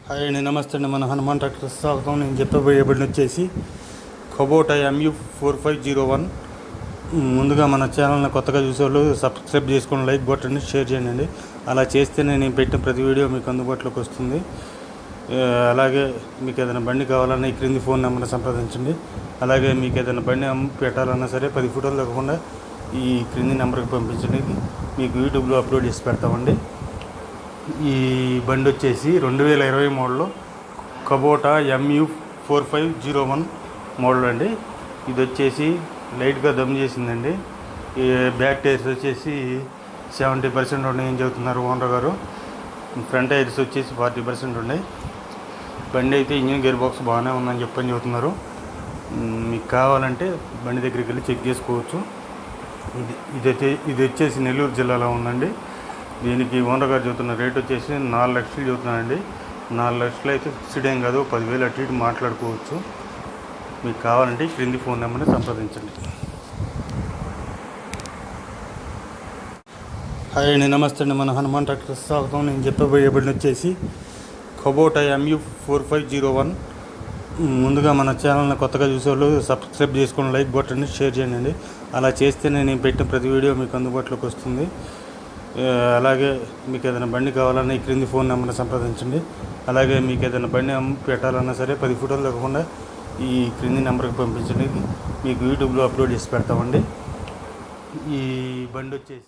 Hi అండి, నమస్తే అండి. మన హనుమాన్ ట్రాక్టర్ స్వాగతం. నేను చెప్పబోయే బండి వచ్చేసి కుబోటా MU4501. ముందుగా మన ఛానల్ని కొత్తగా చూసేవాళ్ళు సబ్స్క్రైబ్ చేసుకొని లైక్ కొట్టండి, షేర్ చేయండి. అలా చేస్తేనే నేను పెట్టిన ప్రతి వీడియో మీకు అందుబాటులోకి వస్తుంది. అలాగే మీకు ఏదైనా బండి కావాలన్నా ఈ క్రింది ఫోన్ నెంబర్ని సంప్రదించండి. అలాగే మీకు ఏదైనా బండి పెట్టాలన్నా సరే 10 ఫోటోలు తగ్గకుండా ఈ క్రింది నెంబర్కి పంపించండి. మీకు యూట్యూబ్లో అప్లోడ్ చేసి పెడతామండి. ఈ బండి వచ్చేసి 2020 మోడల్ కుబోటా MU4501 మోడల్ అండి. ఇది వచ్చేసి లైట్గా దమ్ చేసిందండి. ఈ బ్యాక్ టైర్స్ వచ్చేసి 70% ఉన్నాయని చెబుతున్నారు ఓనర్ గారు. ఫ్రంట్ టైర్స్ వచ్చేసి 40% ఉన్నాయి. బండి అయితే ఇంజిన్ గేర్ బాక్స్ బాగానే ఉందని చెబుతున్నారు. మీకు కావాలంటే బండి దగ్గరికి వెళ్ళి చెక్ చేసుకోవచ్చు. ఇది వచ్చేసి నెల్లూరు జిల్లాలో ఉందండి. దీనికి ఓనర్ గారు చెబుతున్న రేట్ వచ్చేసి 4 లక్షలు చెబుతున్నానండి. 4 లక్షలు అయితే ఫిక్స్డ్ ఏం కాదు, 10,000 అటు ఇటు మాట్లాడుకోవచ్చు. మీకు కావాలంటే క్రింది ఫోన్ నెంబర్ని సంప్రదించండి. హాయ్ అండి, నమస్తే అండి. మన హనుమాన్ ట్రాక్టర్ స్వాగతం. నేను చెప్పబోయే బండి వచ్చేసి కుబోటా MU4501. ముందుగా మన ఛానల్ని కొత్తగా చూసేవాళ్ళు సబ్స్క్రైబ్ చేసుకొని లైక్ కొట్టండి, షేర్ చేయండి. అలా చేస్తేనే నేను పెట్టిన ప్రతి వీడియో మీకు అందుబాటులోకి వస్తుంది. అలాగే మీకు ఏదైనా బండి కావాలన్నా ఈ క్రింది ఫోన్ నెంబర్ని సంప్రదించండి. అలాగే మీకు ఏదైనా బండి పెట్టాలన్నా సరే 10 ఫోటోలు తగ్గకుండా ఈ క్రింది నెంబర్కి పంపించండి. మీకు యూట్యూబ్లో అప్లోడ్ చేసి పెడతామండి. ఈ బండి వచ్చేసి